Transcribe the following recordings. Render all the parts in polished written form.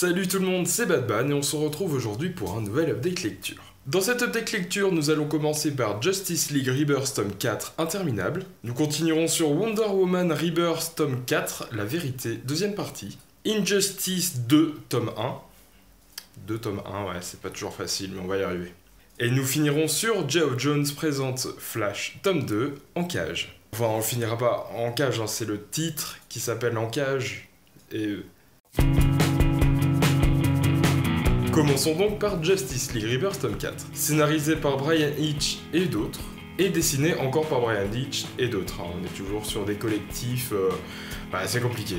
Salut tout le monde, c'est Badban et on se retrouve aujourd'hui pour un nouvel update lecture. Dans cet update lecture, nous allons commencer par Justice League Rebirth tome 4, interminable. Nous continuerons sur Wonder Woman Rebirth tome 4, la vérité, deuxième partie. Injustice 2, tome 1. 2 tome 1, ouais, c'est pas toujours facile, mais on va y arriver. Et nous finirons sur Geoff Jones présente Flash, tome 2, en cage. Enfin, on finira pas en cage, hein, c'est le titre qui s'appelle En cage, et... Commençons donc par Justice League Rebirth tome 4, scénarisé par Bryan Hitch et d'autres, et dessiné encore par Bryan Hitch et d'autres. On est toujours sur des collectifs... c'est compliqué.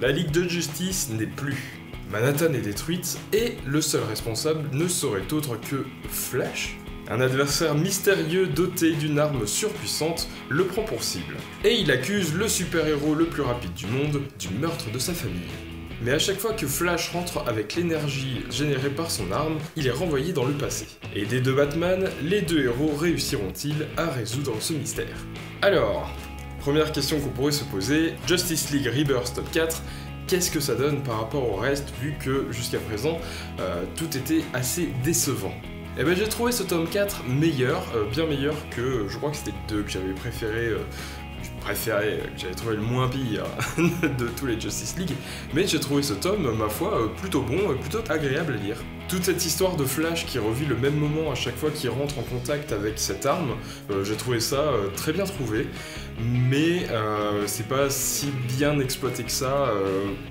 La Ligue de Justice n'est plus. Manhattan est détruite, et le seul responsable ne serait autre que Flash. Un adversaire mystérieux doté d'une arme surpuissante le prend pour cible, et il accuse le super-héros le plus rapide du monde du meurtre de sa famille. Mais à chaque fois que Flash rentre avec l'énergie générée par son arme, il est renvoyé dans le passé. Aidés de Batman, les deux héros réussiront-ils à résoudre ce mystère? Alors, première question qu'on pourrait se poser, Justice League Rebirth tome 4, qu'est-ce que ça donne par rapport au reste, vu que jusqu'à présent, tout était assez décevant? Eh ben j'ai trouvé ce tome 4 meilleur, bien meilleur que, je crois que c'était le 2 que j'avais préféré, que j'avais trouvé le moins pire de tous les Justice League, mais j'ai trouvé ce tome, ma foi, plutôt bon, plutôt agréable à lire. Toute cette histoire de Flash qui revit le même moment à chaque fois qu'il rentre en contact avec cette arme, j'ai trouvé ça très bien trouvé, mais c'est pas si bien exploité que ça.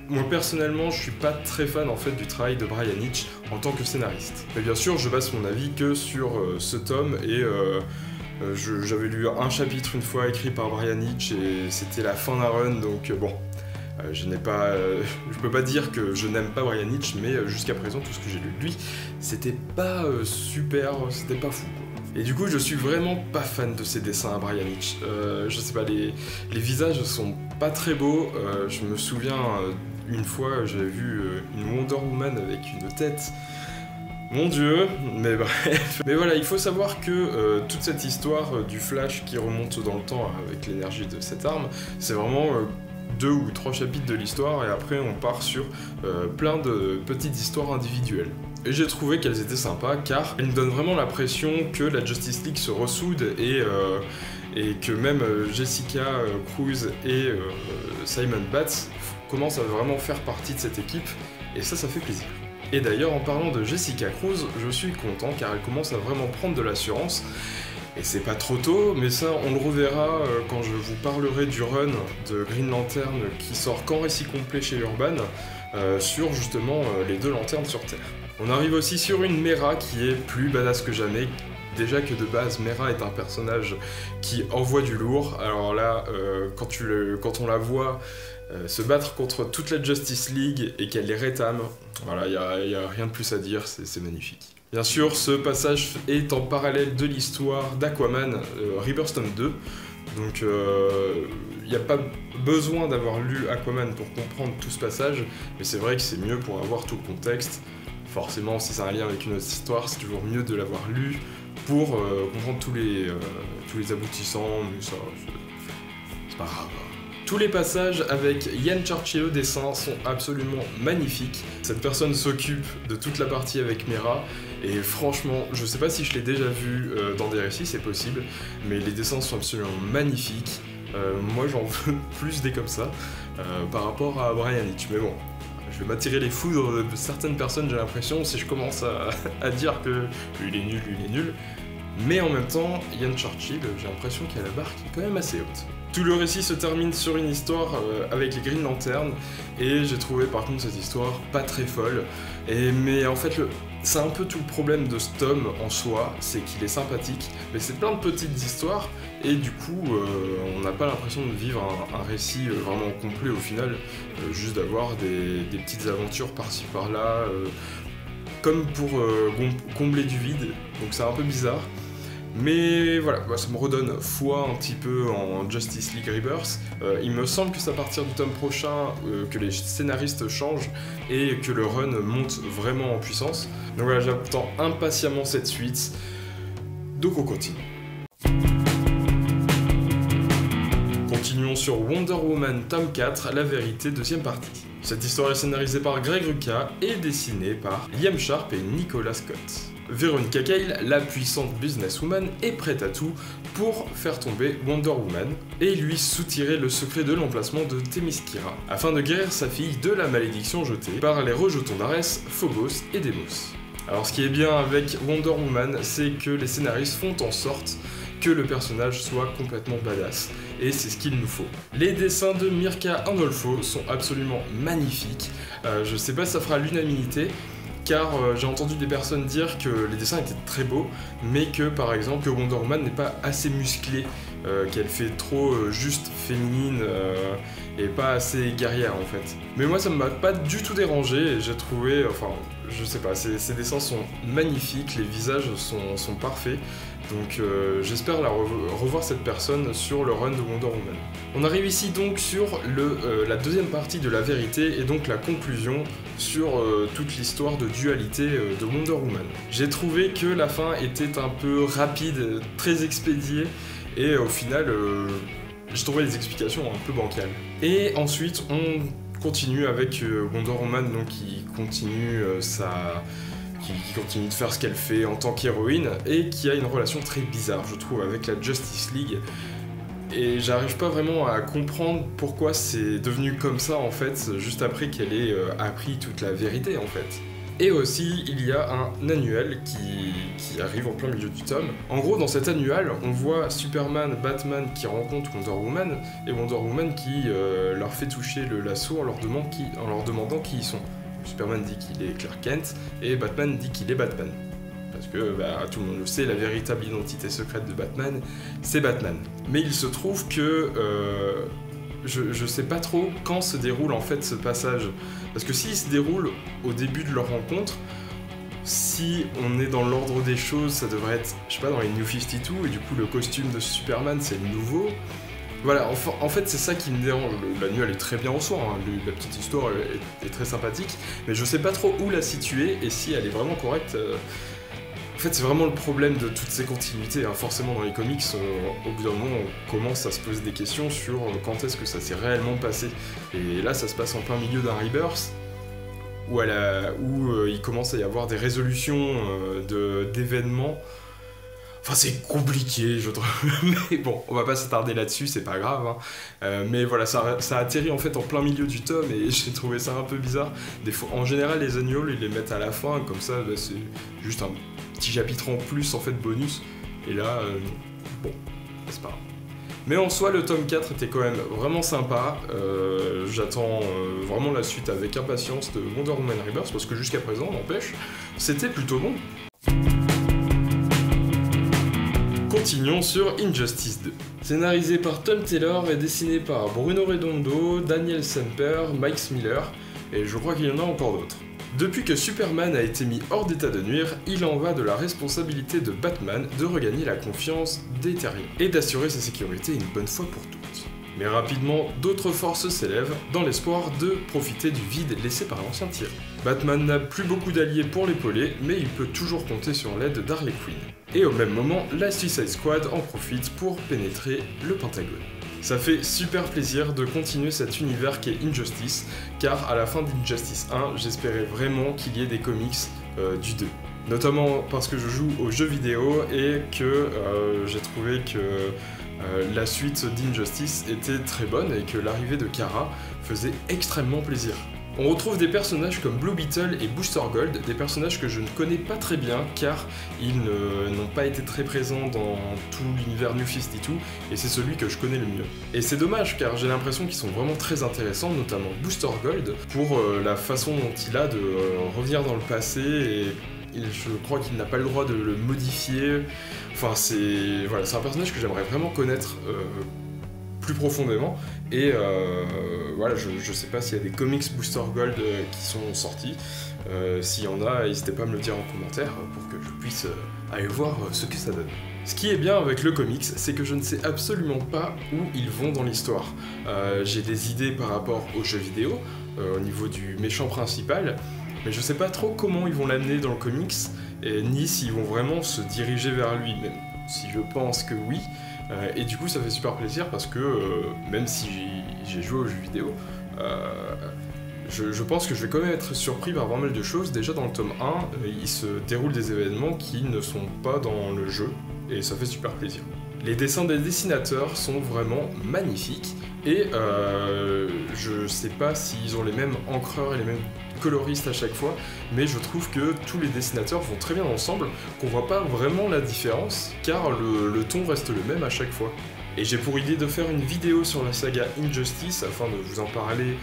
Moi personnellement, je suis pas très fan en fait du travail de Bryan Hitch en tant que scénariste. Mais bien sûr, je base mon avis que sur ce tome et... j'avais lu un chapitre une fois écrit par Bryan Hitch et c'était la fin d'un run, donc bon, je peux pas dire que je n'aime pas Bryan Hitch, mais jusqu'à présent tout ce que j'ai lu de lui, c'était pas super, c'était pas fou quoi. Et du coup je suis vraiment pas fan de ses dessins à Bryan Hitch. Je sais pas, les visages sont pas très beaux. Je me souviens une fois j'avais vu une Wonder Woman avec une tête. Mon dieu, mais bref. Mais voilà, il faut savoir que toute cette histoire du Flash qui remonte dans le temps avec l'énergie de cette arme, c'est vraiment 2 ou 3 chapitres de l'histoire et après on part sur plein de petites histoires individuelles. Et j'ai trouvé qu'elles étaient sympas car elles me donnent vraiment l'impression que la Justice League se ressoude et que même Jessica Cruz et Simon Batts commencent à vraiment faire partie de cette équipe et ça fait plaisir. Et d'ailleurs, en parlant de Jessica Cruz, je suis content car elle commence à vraiment prendre de l'assurance. Et c'est pas trop tôt, mais ça, on le reverra quand je vous parlerai du run de Green Lantern qui sort qu'en récit complet chez Urban, sur justement les 2 lanternes sur Terre. On arrive aussi sur une Mera qui est plus badass que jamais. Déjà que de base, Mera est un personnage qui envoie du lourd. Alors là, quand on la voit se battre contre toute la Justice League et qu'elle les rétame, voilà, il n'y a rien de plus à dire, c'est magnifique. Bien sûr, ce passage est en parallèle de l'histoire d'Aquaman Rebirth tome 2, donc il n'y a pas besoin d'avoir lu Aquaman pour comprendre tout ce passage, mais c'est vrai que c'est mieux pour avoir tout le contexte. Forcément, si c'est un lien avec une autre histoire, c'est toujours mieux de l'avoir lu pour comprendre tous les aboutissants, mais ça, c'est pas grave. Tous les passages avec Ian Churchill au dessin sont absolument magnifiques. Cette personne s'occupe de toute la partie avec Mera, et franchement, je sais pas si je l'ai déjà vu dans des récits, c'est possible, mais les dessins sont absolument magnifiques. Moi j'en veux plus des comme ça, par rapport à Bryan Hitch, mais bon. Je vais m'attirer les foudres de certaines personnes, j'ai l'impression, si je commence à dire que lui il est nul. Mais en même temps, Ian Churchill, j'ai l'impression qu'il a la barre qui est quand même assez haute. Tout le récit se termine sur une histoire avec les Green Lantern, et j'ai trouvé par contre cette histoire pas très folle. Mais en fait, c'est un peu tout le problème de ce tome en soi, c'est qu'il est sympathique, mais c'est plein de petites histoires, et du coup, on n'a pas l'impression de vivre un récit vraiment complet au final, juste d'avoir des petites aventures par-ci par-là, comme pour combler du vide, donc c'est un peu bizarre. Mais voilà, ça me redonne foi un petit peu en Justice League Rebirth. Il me semble que c'est à partir du tome prochain que les scénaristes changent et que le run monte vraiment en puissance. Donc voilà, j'attends impatiemment cette suite. Donc on continue. Continuons sur Wonder Woman tome 4, La Vérité, deuxième partie. Cette histoire est scénarisée par Greg Rucka et dessinée par Liam Sharp et Nicolas Scott. Veronica Cale, la puissante businesswoman, est prête à tout pour faire tomber Wonder Woman et lui soutirer le secret de l'emplacement de Themyscira, afin de guérir sa fille de la malédiction jetée par les rejetons d'Arès, Phobos et Deimos. Alors ce qui est bien avec Wonder Woman, c'est que les scénaristes font en sorte que le personnage soit complètement badass, et c'est ce qu'il nous faut. Les dessins de Mirka Andolfo sont absolument magnifiques, je sais pas si ça fera l'unanimité, car j'ai entendu des personnes dire que les dessins étaient très beaux, mais que par exemple que Wonder Woman n'est pas assez musclée, qu'elle fait trop juste féminine et pas assez guerrière en fait. Mais moi ça m'a pas du tout dérangé et j'ai trouvé, enfin je sais pas, ces dessins sont magnifiques, les visages sont parfaits, donc j'espère revoir cette personne sur le run de Wonder Woman. On arrive ici donc sur la deuxième partie de La Vérité et donc la conclusion sur toute l'histoire de dualité de Wonder Woman. J'ai trouvé que la fin était un peu rapide, très expédiée, et au final j'ai trouvé les explications un peu bancales. Et ensuite on continue avec Wonder Woman donc, qui continue de faire ce qu'elle fait en tant qu'héroïne et qui a une relation très bizarre je trouve avec la Justice League. Et j'arrive pas vraiment à comprendre pourquoi c'est devenu comme ça en fait, juste après qu'elle ait appris toute la vérité en fait. Et aussi, il y a un annuel qui arrive en plein milieu du tome. En gros, dans cet annuel, on voit Superman, Batman qui rencontrent Wonder Woman, et Wonder Woman qui leur fait toucher le lasso en leur demandant qui ils sont. Superman dit qu'il est Clark Kent, et Batman dit qu'il est Batman. Parce que, tout le monde le sait, la véritable identité secrète de Batman, c'est Batman. Mais il se trouve que... je sais pas trop quand se déroule en fait ce passage. Parce que s'il se déroule au début de leur rencontre, si on est dans l'ordre des choses, ça devrait être, je sais pas, dans les New 52, et du coup le costume de Superman c'est le nouveau. Voilà, en fait c'est ça qui me dérange. L'annuel est très bien en soi, hein. La petite histoire est très sympathique, mais je sais pas trop où la situer et si elle est vraiment correcte. En fait, c'est vraiment le problème de toutes ces continuités. Hein. Forcément, dans les comics, au bout d'un moment, on commence à se poser des questions sur quand est-ce que ça s'est réellement passé. Et là, ça se passe en plein milieu d'un rebirth, où il commence à y avoir des résolutions d'événements. Enfin, c'est compliqué, je trouve. Mais bon, on va pas s'attarder là-dessus, c'est pas grave. Hein. Mais voilà, ça atterrit en fait en plein milieu du tome et j'ai trouvé ça un peu bizarre. Des fois, en général, les annuals, ils les mettent à la fin, comme ça, c'est juste un petit chapitre en plus, en fait, bonus. Et là, bon, c'est pas grave. Mais en soi, le tome 4 était quand même vraiment sympa. J'attends vraiment la suite avec impatience de Wonder Woman Rebirth, parce que jusqu'à présent, n'empêche, c'était plutôt bon. Continuons sur Injustice 2. Scénarisé par Tom Taylor et dessiné par Bruno Redondo, Daniel Semper, Mike Miller, et je crois qu'il y en a encore d'autres. Depuis que Superman a été mis hors d'état de nuire, il en va de la responsabilité de Batman de regagner la confiance des terriens et d'assurer sa sécurité une bonne fois pour toutes. Mais rapidement, d'autres forces s'élèvent dans l'espoir de profiter du vide laissé par l'ancien tyran. Batman n'a plus beaucoup d'alliés pour l'épauler, mais il peut toujours compter sur l'aide d'Harley Quinn. Et au même moment, la Suicide Squad en profite pour pénétrer le Pentagone. Ça fait super plaisir de continuer cet univers qu'est Injustice, car à la fin d'Injustice 1, j'espérais vraiment qu'il y ait des comics du 2. Notamment parce que je joue aux jeux vidéo et que j'ai trouvé que la suite d'Injustice était très bonne et que l'arrivée de Kara faisait extrêmement plaisir. On retrouve des personnages comme Blue Beetle et Booster Gold, des personnages que je ne connais pas très bien car ils n'ont pas été très présents dans tout l'univers New 52 et c'est celui que je connais le mieux. Et c'est dommage car j'ai l'impression qu'ils sont vraiment très intéressants, notamment Booster Gold, pour la façon dont il a de revenir dans le passé et je crois qu'il n'a pas le droit de le modifier. Enfin, c'est un personnage que j'aimerais vraiment connaître plus profondément. Et voilà, je sais pas s'il y a des comics Booster Gold qui sont sortis. S'il y en a, n'hésitez pas à me le dire en commentaire pour que je puisse aller voir ce que ça donne. Ce qui est bien avec le comics, c'est que je ne sais absolument pas où ils vont dans l'histoire. J'ai des idées par rapport aux jeux vidéo, au niveau du méchant principal, mais je sais pas trop comment ils vont l'amener dans le comics, ni s'ils vont vraiment se diriger vers lui, même si je pense que oui. Et du coup ça fait super plaisir parce que même si j'ai joué aux jeux vidéo, je pense que je vais quand même être surpris par pas mal de choses. Déjà dans le tome 1, il se déroule des événements qui ne sont pas dans le jeu, et ça fait super plaisir. Les dessins des dessinateurs sont vraiment magnifiques, et je sais pas s'ils ont les mêmes encreurs et les mêmes coloristes à chaque fois, mais je trouve que tous les dessinateurs vont très bien ensemble, qu'on voit pas vraiment la différence, car le ton reste le même à chaque fois. Et j'ai pour idée de faire une vidéo sur la saga Injustice afin de vous en parler,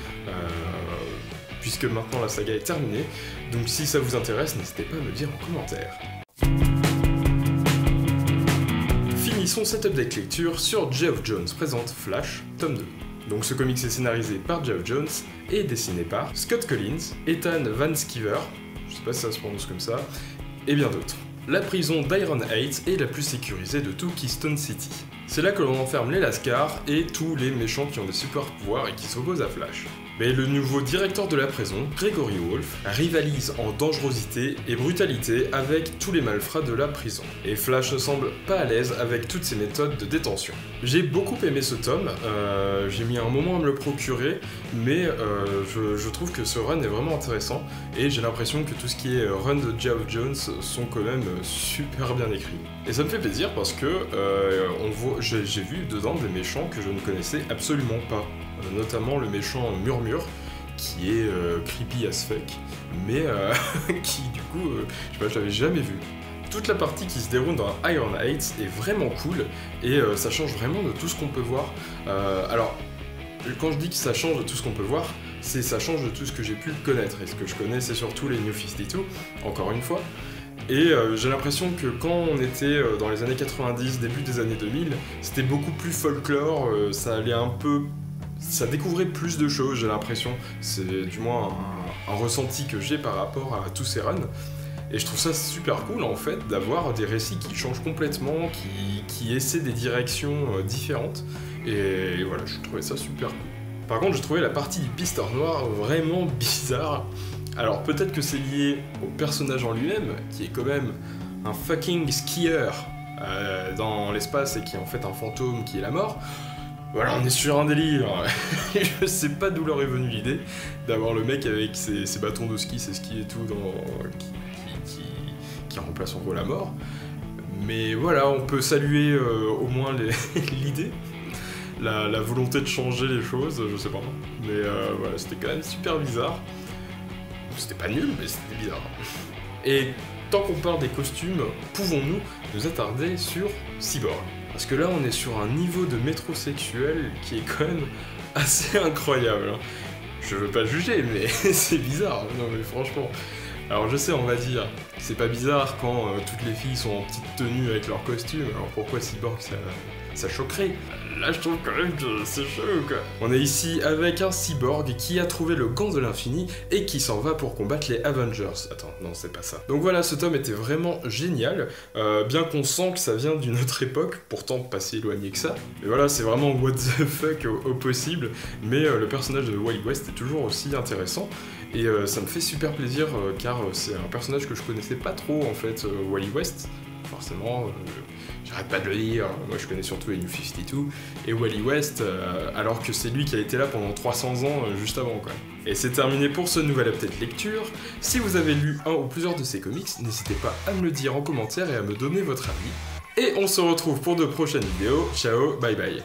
puisque maintenant la saga est terminée. Donc si ça vous intéresse, n'hésitez pas à me le dire en commentaire. Finissons cette update lecture sur Geoff Johns présente Flash, tome 2. Donc ce comics est scénarisé par Geoff Johns et dessiné par Scott Collins, Ethan Van Sciver, je sais pas si ça se prononce comme ça, et bien d'autres. La prison d'Iron Heights est la plus sécurisée de tout Keystone City. C'est là que l'on enferme les Lascars et tous les méchants qui ont des super pouvoirs et qui s'opposent à Flash. Mais le nouveau directeur de la prison, Gregory Wolf, rivalise en dangerosité et brutalité avec tous les malfrats de la prison. Et Flash ne semble pas à l'aise avec toutes ces méthodes de détention. J'ai beaucoup aimé ce tome, j'ai mis un moment à me le procurer, mais je trouve que ce run est vraiment intéressant, et j'ai l'impression que tout ce qui est run de Geoff Johns sont quand même super bien écrits. Et ça me fait plaisir parce que j'ai vu dedans des méchants que je ne connaissais absolument pas. Notamment le méchant Murmure, qui est creepy as fuck, mais qui du coup, je sais pas, je l'avais jamais vu. Toute la partie qui se déroule dans Iron Heights est vraiment cool, et ça change vraiment de tout ce qu'on peut voir. Alors, quand je dis que ça change de tout ce qu'on peut voir, c'est ça change de tout ce que j'ai pu connaître, et ce que je connais c'est surtout les New 52, encore une fois. Et j'ai l'impression que quand on était dans les années 90, début des années 2000, c'était beaucoup plus folklore, ça allait un peu... Ça découvrait plus de choses, j'ai l'impression. C'est du moins un ressenti que j'ai par rapport à tous ces runs. Et je trouve ça super cool en fait d'avoir des récits qui changent complètement, qui essaient des directions différentes. Et voilà, je trouvais ça super cool. Par contre, j'ai trouvé la partie du pisteur noir vraiment bizarre. Alors peut-être que c'est lié au personnage en lui-même, qui est quand même un fucking skieur dans l'espace et qui est en fait un fantôme qui est la mort. Voilà, on est sur un délire. Je sais pas d'où leur est venue l'idée d'avoir le mec avec ses bâtons de ski, ses skis et tout, qui remplace en gros la mort. Mais voilà, on peut saluer au moins l'idée, la volonté de changer les choses, je sais pas. Mais voilà, c'était quand même super bizarre. C'était pas nul, mais c'était bizarre. Et tant qu'on parle des costumes, pouvons-nous nous attarder sur Cyborg ? Parce que là, on est sur un niveau de métrosexuel qui est quand même assez incroyable. Hein. Je veux pas juger, mais c'est bizarre. Non mais franchement. Alors je sais, on va dire, c'est pas bizarre quand toutes les filles sont en petite tenue avec leur costume. Alors pourquoi Cyborg ça choquerait? Là, je trouve quand même que c'est chaud, quoi. On est ici avec un cyborg qui a trouvé le gant de l'infini et qui s'en va pour combattre les Avengers. Attends, non, c'est pas ça. Donc voilà, ce tome était vraiment génial, bien qu'on sent que ça vient d'une autre époque, pourtant pas si éloigné que ça. Mais voilà, c'est vraiment what the fuck au possible, mais le personnage de Wally West est toujours aussi intéressant. Et ça me fait super plaisir, car c'est un personnage que je connaissais pas trop, en fait, Wally West. Forcément, j'arrête pas de le dire, moi je connais surtout les New 52 et Wally West, alors que c'est lui qui a été là pendant 300 ans juste avant, quoi. Et c'est terminé pour ce nouvel update lecture. Si vous avez lu un ou plusieurs de ces comics, n'hésitez pas à me le dire en commentaire et à me donner votre avis. Et on se retrouve pour de prochaines vidéos. Ciao, bye bye.